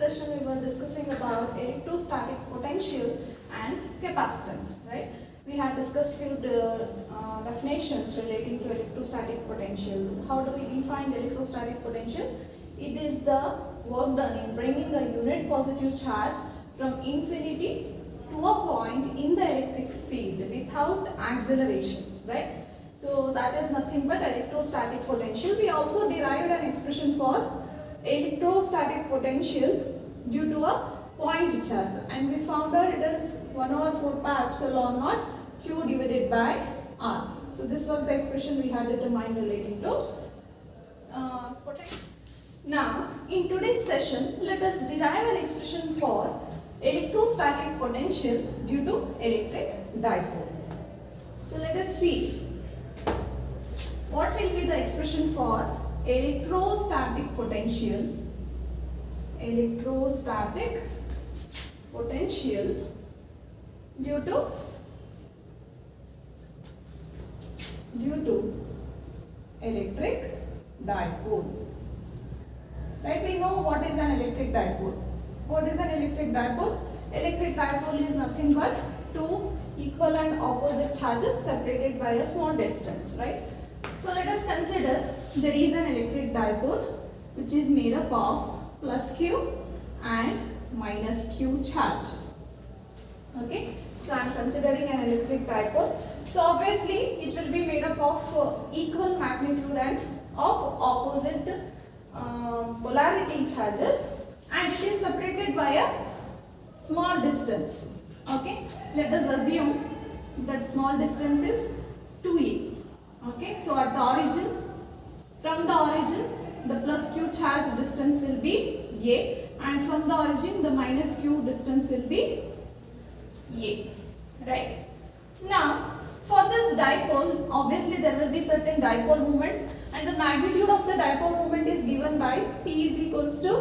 session we were discussing about electrostatic potential and capacitance, right? We had discussed few definitions relating to electrostatic potential. How do we define electrostatic potential? It is the work done in bringing a unit positive charge from infinity to a point in the electric field without acceleration, right? So that is nothing but electrostatic potential. We also derived an expression for electrostatic potential due to a point charge, and we found out it is 1/4 pi epsilon naught q divided by r. So this was the expression we had determined relating to potential. Now in today's session, let us derive an expression for electrostatic potential due to electric dipole. So let us see what will be the expression for electrostatic potential due to electric dipole. Right, we know what is an electric dipole. What is an electric dipole? Electric dipole is nothing but two equal and opposite charges separated by a small distance, right? So let us consider there is an electric dipole which is made up of plus q and minus q charge. Okay, so I am considering an electric dipole. So obviously it will be made up of equal magnitude and of opposite polarity charges, and it is separated by a small distance. Okay, let us assume that small distance is 2a. Okay, so at the origin, from the origin, the plus q charge distance will be a, and from the origin the minus q distance will be a, right? Now for this dipole, obviously there will be certain dipole moment, and the magnitude of the dipole moment is given by P is equals to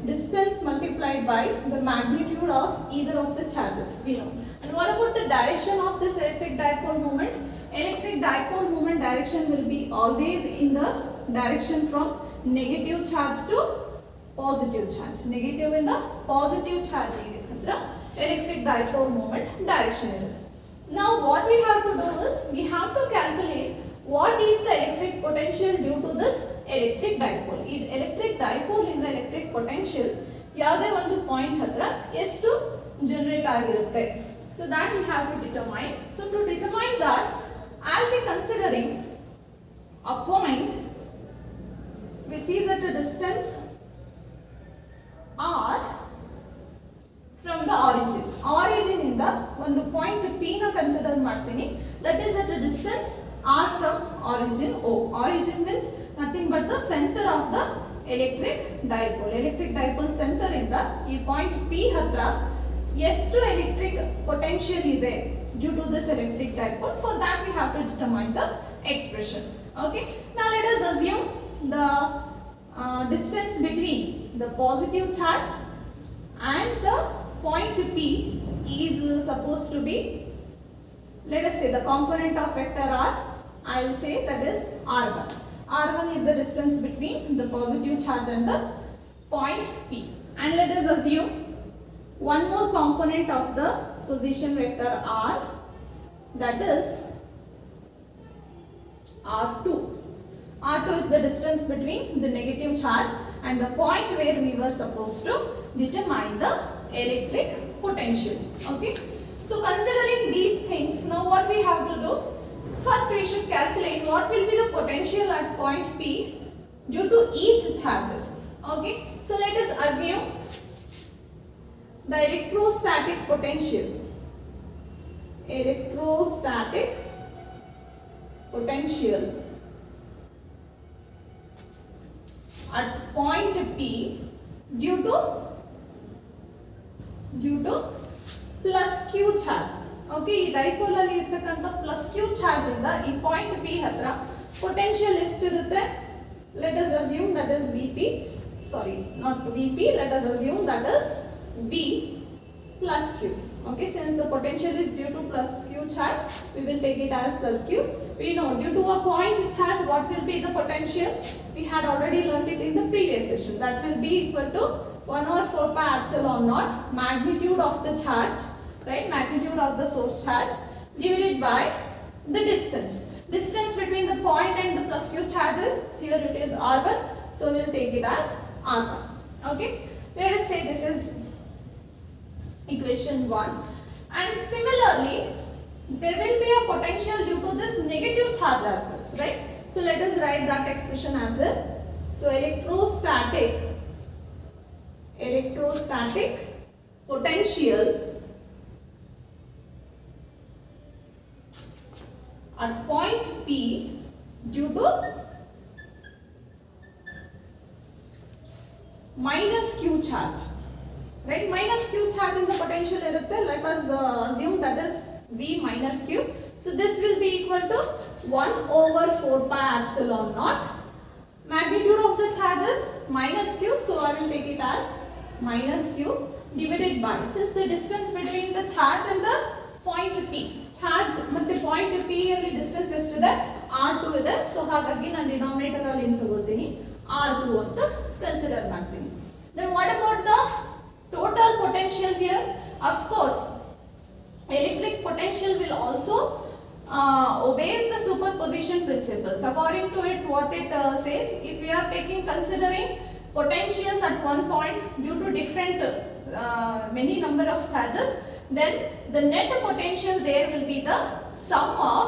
distance multiplied by the magnitude of either of the charges, we know. And what about the direction of this electric dipole moment? Electric dipole moment direction will be always in the direction from negative charge to positive charge. Negative in the positive charge electric dipole moment direction. Now what we have to do is we have to calculate what is the electric potential due to this electric dipole. In electric dipole in the electric potential ಯಾವುದೇ ಒಂದು point ಹತ್ರ ಎಷ್ಟು generate ಆಗಿರುತ್ತೆ. So that we have to determine. So to determine that, I'll be considering a point which is at a distance r from the origin. Origin ಇಂದ ಒಂದು point P ನ consider ಮಾಡ್ತೀನಿ. That is at a distance r from origin O. Origin means nothing but the center of the electric dipole. Electric dipole center ಇಂದ ಈ point P ಹತ್ರ ಎಷ್ಟು electric potential ಇದೆ due to this electric dipole. For that we have to determine the expression. Okay, now let us assume the distance between the positive charge and the point P is supposed to be, let us say the component of vector r, I will say that is r1. R1 is the distance between the positive charge and the point P, and let us assume one more component of the position vector r, that is r2. R2 is the distance between the negative charge and the point where we were supposed to determine the electric potential. Okay, so considering these things, now what we have to do? First we should calculate what will be the potential at point P due to each charges. Okay, so let us assume the electrostatic potential at point P due to plus q charge. Okay, ಈ dipole ಅಲ್ಲಿ ಇರತಕ್ಕಂತ plus q charge ಇಂದ ಈ point P ಹತ್ರ potential ಎಷ್ಟಿರುತ್ತೆ? Let us assume that is Vp, sorry, not Vp, let us assume that is V plus q. Okay, since the potential is due to plus q negative charge, we will take it as plus q. We know due to a point charge what will be the potential. We had already learnt it in the previous session. That will be equal to 1 over 4 pi epsilon naught magnitude of the charge, right? Magnitude of the source charge divided by the distance. Distance between the point and the plus q charges. Here it is r1. So we will take it as r1. Okay. Let us say this is equation 1. And similarly, there will be a potential due to this negative charge as well, right? So let us write that expression as a, so electrostatic potential at point P due to minus q charge, right? Minus q charge in the potential irutte. Let us assume that is V minus q. So this will be equal to 1 over 4 pi epsilon naught. Magnitude of the charges minus q. So I will take it as minus q divided by, since the distance between the charge and the point P. Charge matte point P alli distance estiде r2 ide. So ಹಾಗಾಗಿ ನಾನು denominator ಅಲ್ಲಿ ಏನು ತಗೊಳ್ತೀನಿ r2 ಅಂತ consider ಮಾಡ್ತೀನಿ. Then what about the total potential here? Of course, electric potential will also obeys the superposition principles. According to it, what it says, if we are considering potentials at one point due to different many number of charges, then the net potential there will be the sum of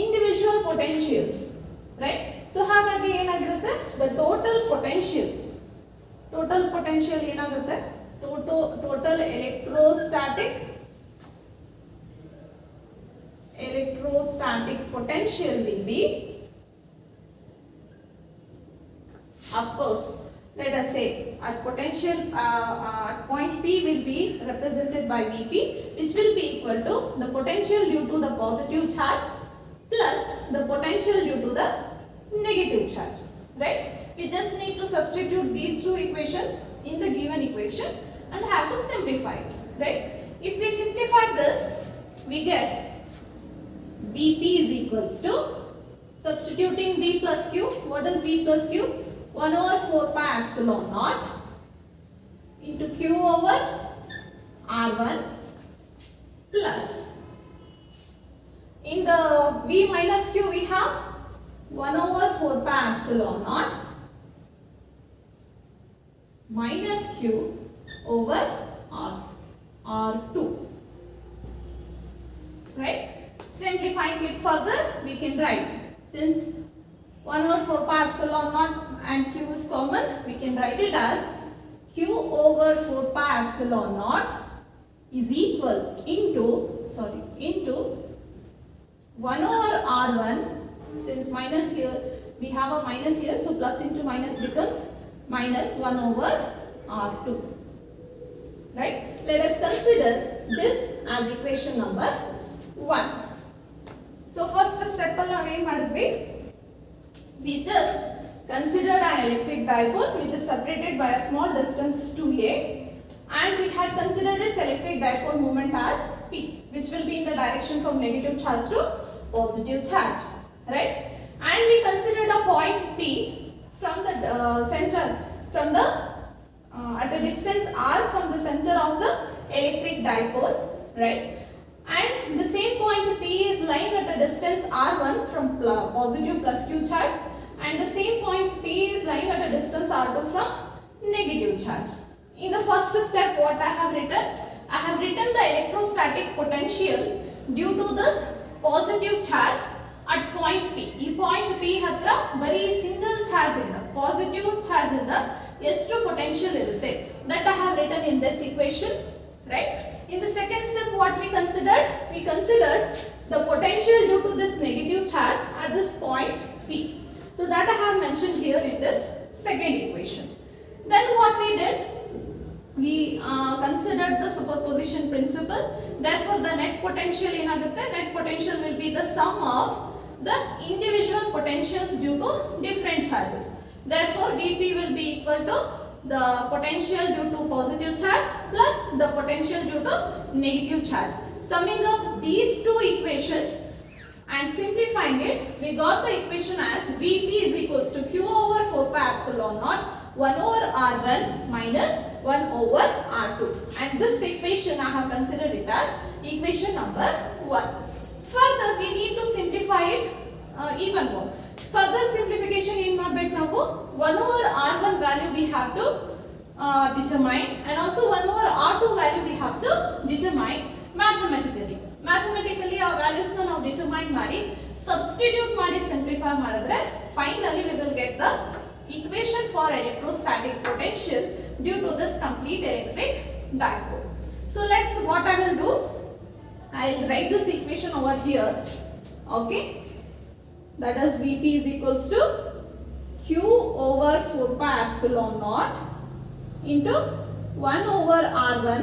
individual potentials, right? So ಹಾಗಾಗಿ ಏನಾಗಿರುತ್ತೆ, the total potential ಏನಾಗುತ್ತೆ, total electrostatic potential will be, of course, let us say at potential at point P will be represented by Vp, which will be equal to the potential due to the positive charge plus the potential due to the negative charge, right? We just need to substitute these two equations in the given equation and have to simplify it, right? If we simplify this, we get Vp is equals to, substituting V plus Q, what is V plus Q? 1 over 4 pi epsilon naught into Q over R1 plus, in the V minus Q we have 1 over 4 pi epsilon naught minus Q over R2, right? Simplifying it further, we can write, since 1 over 4 pi epsilon naught and Q is common, we can write it as Q over 4 pi epsilon naught is equal into 1 over R1, since minus here, we have a minus here, so plus into minus becomes minus 1 over R2, right? Let us consider this as equation number 1. So first step alli navu ಏನು ಮಾಡಿದ್ವಿ, we just considered an electric dipole which is separated by a small distance 2a, and we had considered its electric dipole moment as P, which will be in the direction from negative charge to positive charge, right? And we considered a point P from the center, from the at a distance r from the center of the electric dipole, right? And the same point P is lying at a distance r1 from positive plus q charge, and the same point P is lying at a distance r2 from negative charge. In the first step, what I have written the electrostatic potential due to this positive charge at point P. ಈ point P ಹತ್ರ ಬರೀ single charge ಇಂದ, positive charge ಇಂದ ಎಷ್ಟು potential ಇರುತ್ತೆ, that I have written in this equation, right? In the second step, what we considered the potential due to this negative charge at this point P. So that I have mentioned here in this second equation. Then what we did, we considered the superposition principle. Therefore, the net potential ಏನಾಗುತ್ತೆ, net potential will be the sum of the individual potentials due to different charges. Therefore, Vp will be equal to the potential due to positive charge plus the potential due to negative charge. Summing up these two equations and simplifying it, we got the equation as Vp is equals to Q over 4 pi epsilon naught 1 over R1 minus 1 over R2. And this equation I have considered it as equation number 1. Further, we need to simplify it even more. Further simplification in ಮಾಡಬೇಕು ನಾವು 1 over R1 value we have to determine, and also 1 over R2 value we have to determine mathematically. Mathematically our values na ನಾವು determine ಮಾಡಿ substitute ಮಾಡಿ simplify ಮಾಡಿದ್ರೆ finally we will get the equation for electrostatic potential due to this complete electric dipole. So let's, what I will do, I will write this equation over here. Okay, that is Vp is equals to Q over 4 pi epsilon naught into 1 over R1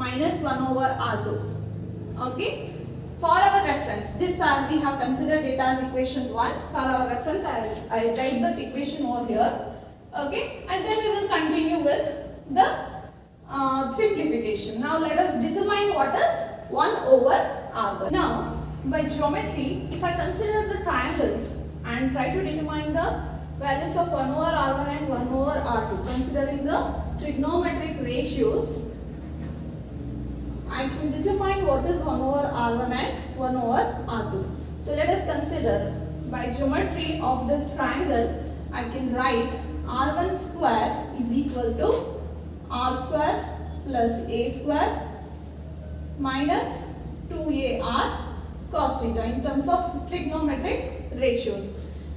minus 1 over R2. Okay, for our reference, this we have considered it as equation 1. For our reference, I write that equation over here. Okay, and then we will continue with the simplification. Now let us determine what is 1 over R1. Now by geometry, if I consider the triangles and try to determine the values of 1 over R1 and 1 over R2, considering the trigonometric ratios, I can determine what is 1 over R1 and 1 over R2. So let us consider, by geometry of this triangle, I can write R1 square is equal to R square plus A square minus 2AR cos theta in terms of trigonometric ratios.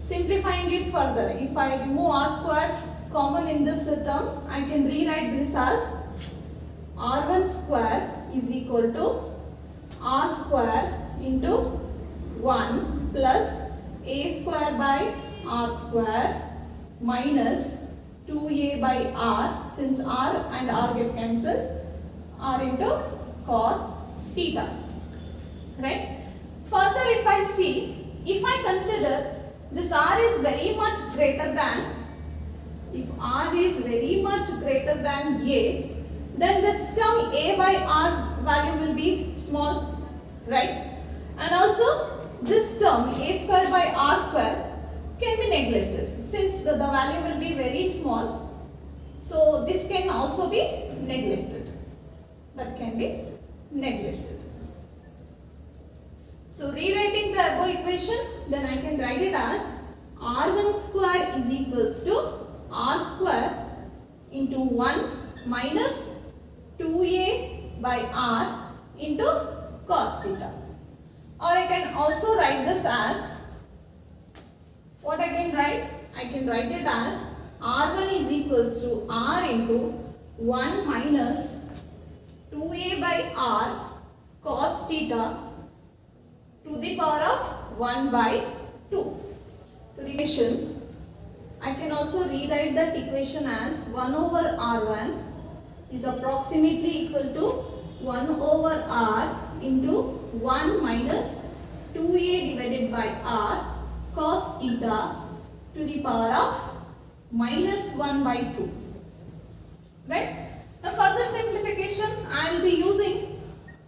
Simplifying it further, if I remove R square common in this term, I can rewrite this as R1 square is equal to R square into 1 plus A square by R square minus 2A by R, since R and R get cancelled, R into cos theta. Right? Further, if I see, if I consider this R is very much greater than, if R is very much greater than A, then this term A by R value will be small, right? And also this term A square by R square can be neglected since the value will be very small. So this can also be neglected. That can be neglected. So rewriting the above equation, then I can write it as R1 square is equals to R square into 1 minus 2A by R into cos theta. Or I can also write this as, what I can write? I can write it as R1 is equals to R into 1 minus 2A by R cos theta to the power of 1 by 2. To the equation, I can also rewrite that equation as 1 over R1 is approximately equal to 1 over R into 1 minus 2A divided by R cos theta to the power of minus 1 by 2. Right? Now further simplification, I will be using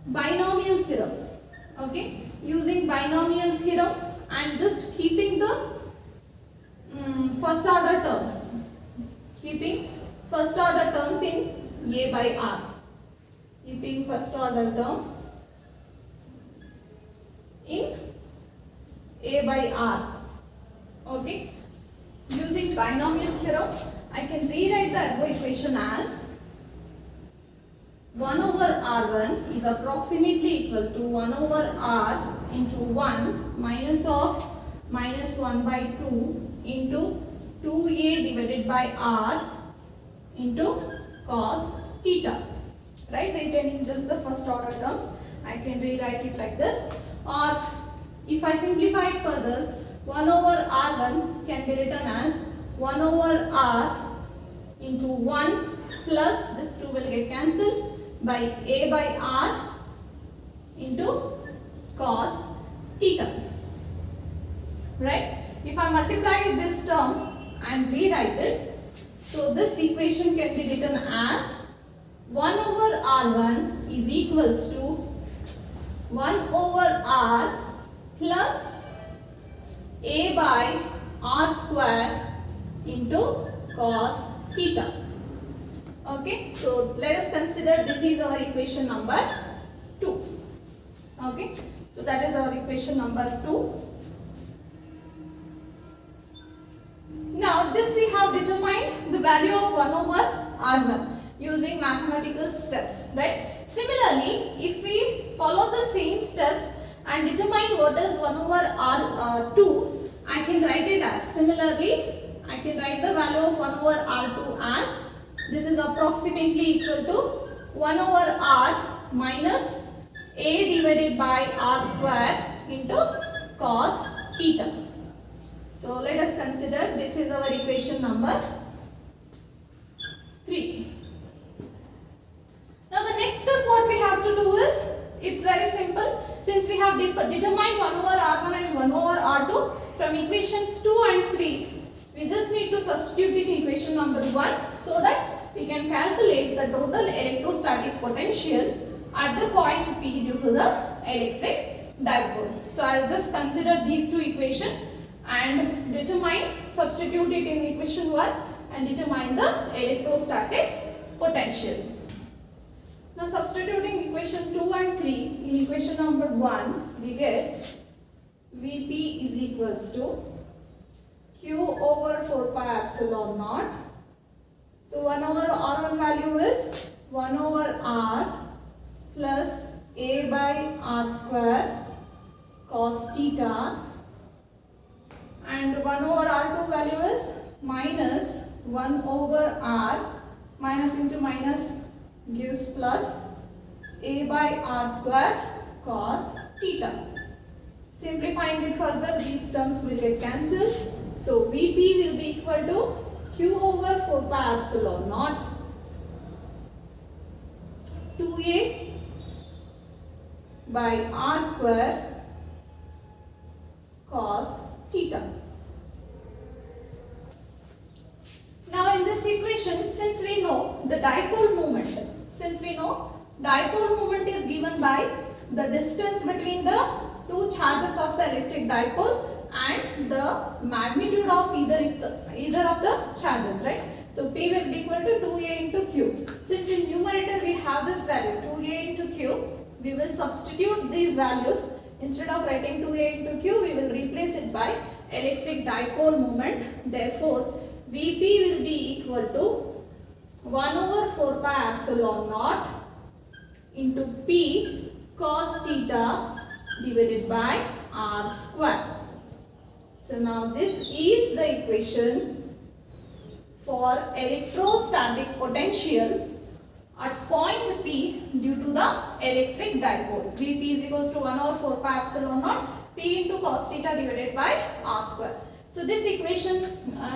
binomial theorem. Okay? Using binomial theorem and just keeping the first order terms. Keeping first order terms in A by R. Keeping first order term in A by R. Okay. Using binomial theorem, I can rewrite the above equation as 1 over R1 is approximately equal to 1 over R into 1 minus of minus 1 by 2 into 2A divided by R into cos theta. Right? Retaining just the first order terms, I can rewrite it like this. Or if I simplify it further, 1 over R1 can be written as 1 over R into 1 plus this 2 will get cancelled by A by R into cos theta. Right? If I multiply this term and rewrite it, so this equation can be written as 1 over R1 is equals to 1 over r plus a by r square into cos theta. Okay, so let us consider this is our equation number 2. Okay, so that is our equation number 2. Now this we have determined the value of 1 over r1 using mathematical steps, right? Similarly, if we follow the same steps and determine what is 1 over r2, I can write it as, similarly, I can write the value of 1 over r2 as, this is approximately equal to 1 over r minus a divided by r square into cos theta. So let us consider this is our equation number 3. Now the next step what we have to do is, it's very simple. Since we have determined 1 over r1 and 1 over r2 from equations 2 and 3, we just need to substitute it in equation number 1 so that we can calculate the total electrostatic potential at the point P due to the electric dipole. So I will just consider these two equations and substitute it in equation 1 and determine the electrostatic potential. Now substituting equation 2 and 3 in equation number 1, we get Vp is equals to Q over 4 pi epsilon naught. So 1 over R1 value is 1 over R plus A by R square cos theta, and 1 over R2 value is minus 1 over R, minus into minus gives plus A by R square cos theta. Simplifying it further, these terms will get cancelled. So Vp will be equal to Q over 4 pi epsilon naught 2A by R square cos theta. Now in this equation, since we know the dipole moment is given by the distance between the two charges of the electric dipole and the magnitude of either of the charges, right? So P will be equal to 2A into Q. Since in numerator we have this value 2A into Q, we will substitute these values. Instead of writing 2A into Q, we will replace it by electric dipole moment. Therefore, Vp will be equal to 1 over 4 pi epsilon naught into P cos theta divided by R square. So now this is the equation for electrostatic potential at point P due to the electric dipole. Vp is equals to 1 over 4 pi epsilon naught P into cos theta divided by R square. So this equation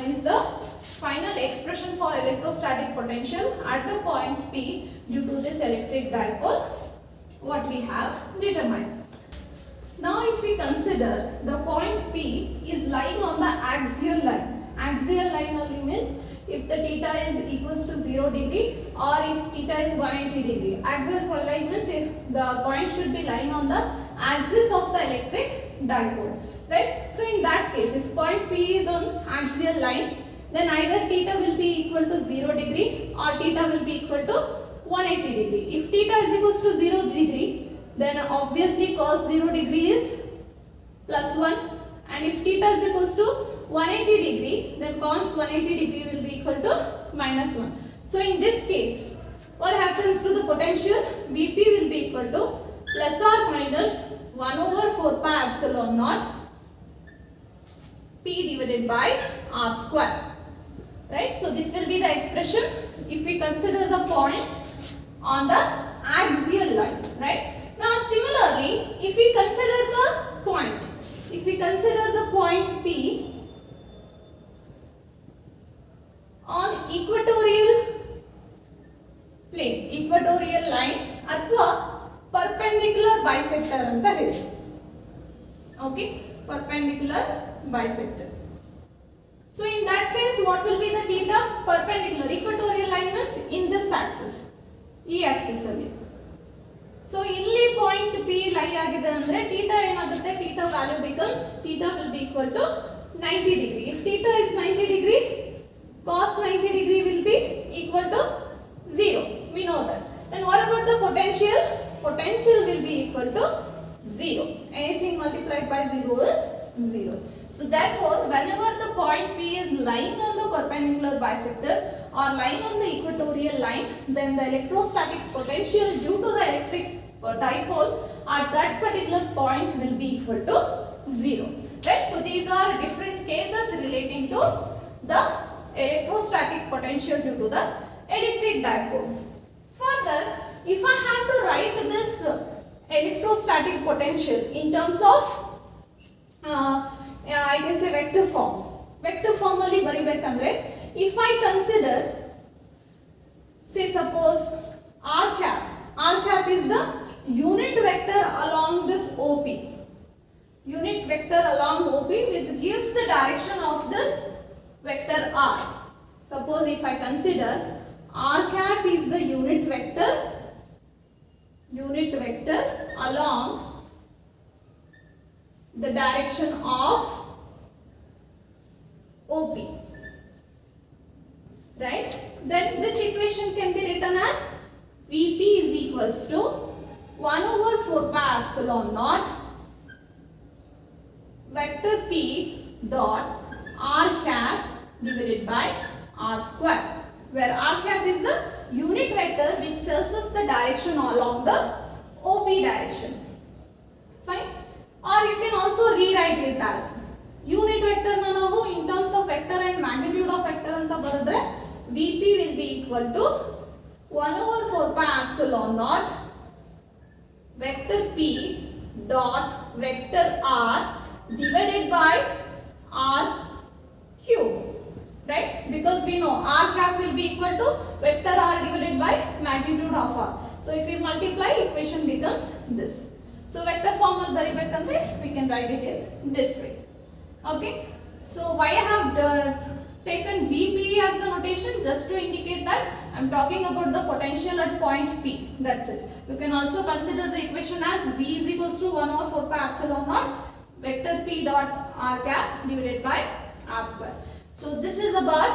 is the final expression for electrostatic potential at the point P due to this electric dipole what we have determined. Now if we consider the point P is lying on the axial line. Axial line only means if the theta is equals to 0 degree or if theta is 180 degree. Axial line means if the point should be lying on the axis of the electric dipole, right? So in that case, if point P is on axial line, then either theta will be equal to 0 degree or theta will be equal to 180 degree. If theta is equals to 0 degree, then obviously cos 0 degree is plus 1, and if theta is equals to 180 degree, then cos 180 degree will be equal to minus 1. So in this case, what happens to the potential? Vp will be equal to plus or minus 1 over 4 pi epsilon naught P divided by R square, right? So this will be the expression if we consider the point on the axial line, right? Now similarly, if we consider the point P on equatorial plane, equatorial line ಅಥವಾ perpendicular bisector ಅಂತ ಹೇಳಿ. Okay, perpendicular bisector. So in that case, what will be the theta? Perpendicular. Equatorial line means in this axis, E axis only. So ಇಲ್ಲಿ point P lie ಆಗಿದೆ ಅಂದ್ರೆ theta ಏನಾಗುತ್ತೆ, theta value becomes theta will be equal to 90 degree. If theta is 90 degree, cos 90 degree will be equal to 0. We know that. And what about the potential? Potential will be equal to 0. Anything multiplied by 0 is 0. So therefore, whenever the point P is lying on the perpendicular bisector or lying on the equatorial line, then the electrostatic potential due to the electric dipole at that particular point will be equal to 0. Right? So these are different cases relating to the electrostatic potential due to the electric dipole. Further, if I have to write this electrostatic potential in terms of I can say vector form. Vector form alli baribekandre, if I consider, say suppose r cap is the unit vector along this OP. Unit vector along OP which gives the direction of this vector r. Suppose if I consider r cap is the unit vector along the direction of OP, right? Then this equation can be written as Vp is equals to 1 over 4 pi epsilon naught vector P dot r cap divided by r square, where r cap is the unit vector which tells us the direction along the OP direction. Fine. Or you can also rewrite it as unit vector na ನಾವು in terms of vector and magnitude of vector ಅಂತ ಬರೆದ್ರೆ Vp will be equal to 1 over 4 pi epsilon naught vector P dot vector R divided by R cube, right? Because we know R cap will be equal to vector R divided by magnitude of R. So if we multiply, equation becomes this. So vector form al baribekandre we can write it in this way. Okay. So why I have taken Vp as the notation, just to indicate that I am talking about the potential at point P. That's it. You can also consider the equation as V is equals to 1 over 4 pi epsilon naught vector P dot r cap divided by r square. So this is about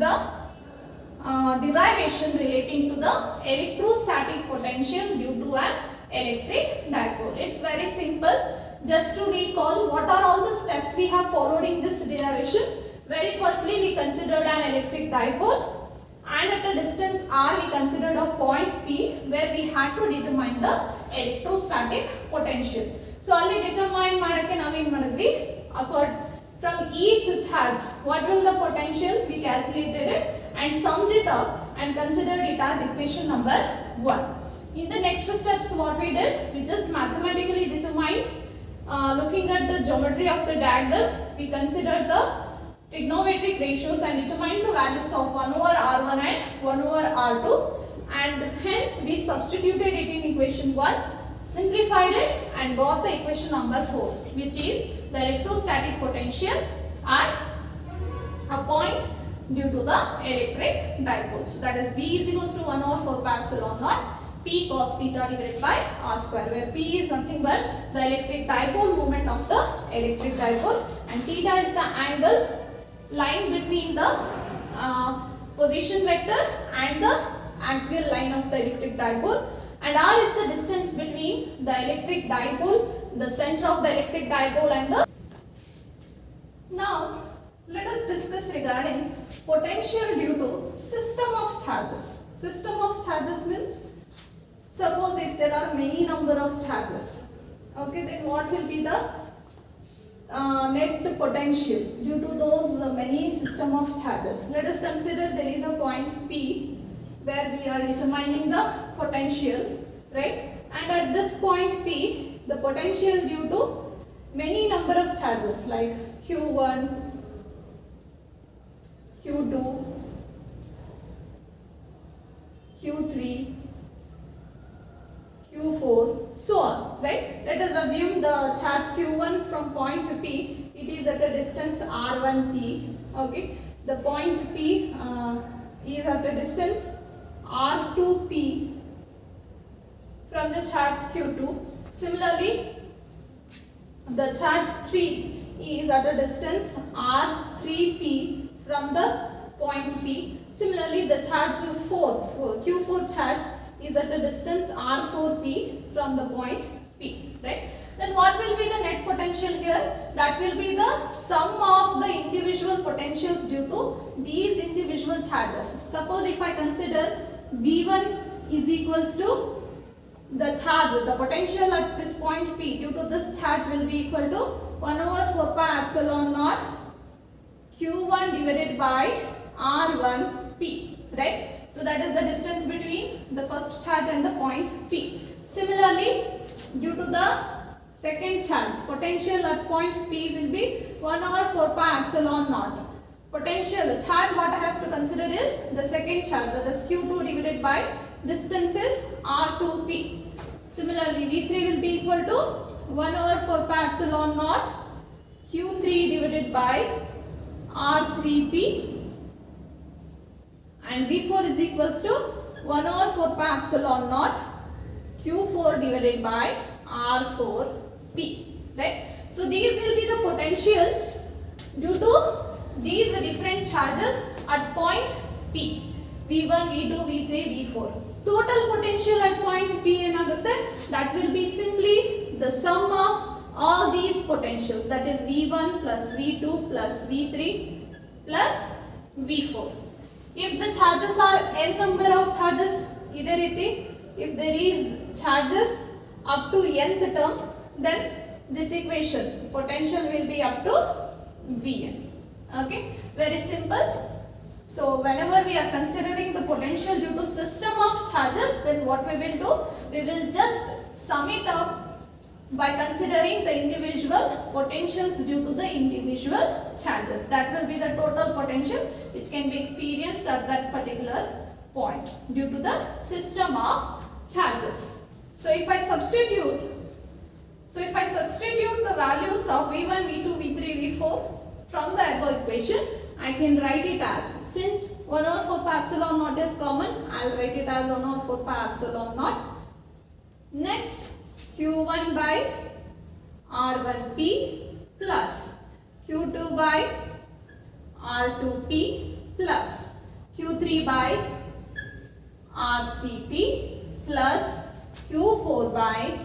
the derivation relating to the electrostatic potential due to an electric dipole. It's very simple. Just to recall, what are all the steps we have followed in this derivation? Very firstly, we considered an electric dipole, and at a distance r we considered a point P where we had to determine the electrostatic potential. So alli determine ಮಾಡಕ್ಕೆ ನಾವು ಏನು ಮಾಡಿದ್ವಿ, from each charge what will the potential, we calculated it and summed it up and considered it as equation number 1. In the next steps what we did, we just mathematically determined, looking at the geometry of the diagonal, we considered the trigonometric ratios and determined the values of 1 over r1 and 1 over r2, and hence we substituted it in equation 1, simplified it and got the equation number 4, which is the electrostatic potential at a point due to the electric dipole. So that is V is equals to 1 over 4 pi epsilon naught P cos theta divided by r square, where P is nothing but the electric dipole moment of the electric dipole, and theta is the angle lying between the position vector and the axial line of the electric dipole, and r is the distance between the electric dipole, the center of the electric dipole and the. Now let us discuss regarding potential due to system of charges. System of charges means, suppose if there are many number of charges, okay, then what will be the net potential due to those many system of charges. Let us consider there is a point P where we are determining the potential, right? And at this point P, the potential due to many number of charges like Q1, Q2, Q3, Q4, so on, right? Let us assume the charge Q1 from point P, it is at a distance R1P, okay? The point P is at a distance R2P from the charge Q2. Similarly, the charge 3 is at a distance R3P from the point P. Similarly, the charge Q4 charge is at a distance R4P from the point P, right? Then what will be the net potential here? That will be the sum of the individual potentials due to these individual charges. Suppose if I consider V1 is equals to the charge, the potential at this point P due to this charge will be equal to 1 over 4 pi epsilon naught Q1 divided by R1P, right? So that is the distance between the first charge and the point P. Similarly, due to the second charge, potential at point P will be 1 over 4 pi epsilon naught. Potential, the charge what I have to consider is the second charge, that is Q2 divided by distance is R2P. Similarly, V3 will be equal to 1 over 4 pi epsilon naught Q3 divided by R3P, and V4 is equals to 1 over 4 pi epsilon naught Q4 divided by R4P, right? So these will be the potentials due to these different charges at point P. V1, V2, V3, V4. Total potential at point P enagutte, that will be simply the sum of all these potentials, that is V1 plus V2 plus V3 plus V4. If the charges are n number of charges, either if there is charges up to nth term, then this equation potential will be up to Vn. Okay, very simple. So whenever we are considering the potential due to system of charges, then what we will do, we will just sum it up by considering the individual potentials due to the individual charges. That will be the total potential which can be experienced at that particular point due to the system of charges. So if I substitute the values of V1, V2, V3, V4 from the above equation, I can write it as, since 1 over 4 pi epsilon naught is common, I will write it as 1 over 4 pi epsilon naught. Next, Q1 by R1P plus Q2 by R2P plus Q3 by R3P plus Q4 by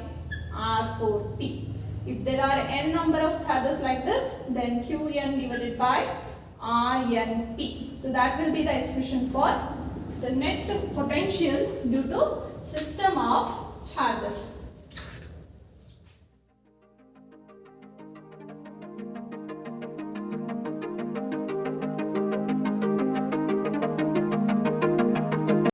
R4P. If there are n number of charges like this, then Qn divided by Rnp. So that will be the expression for the net potential due to system of charges.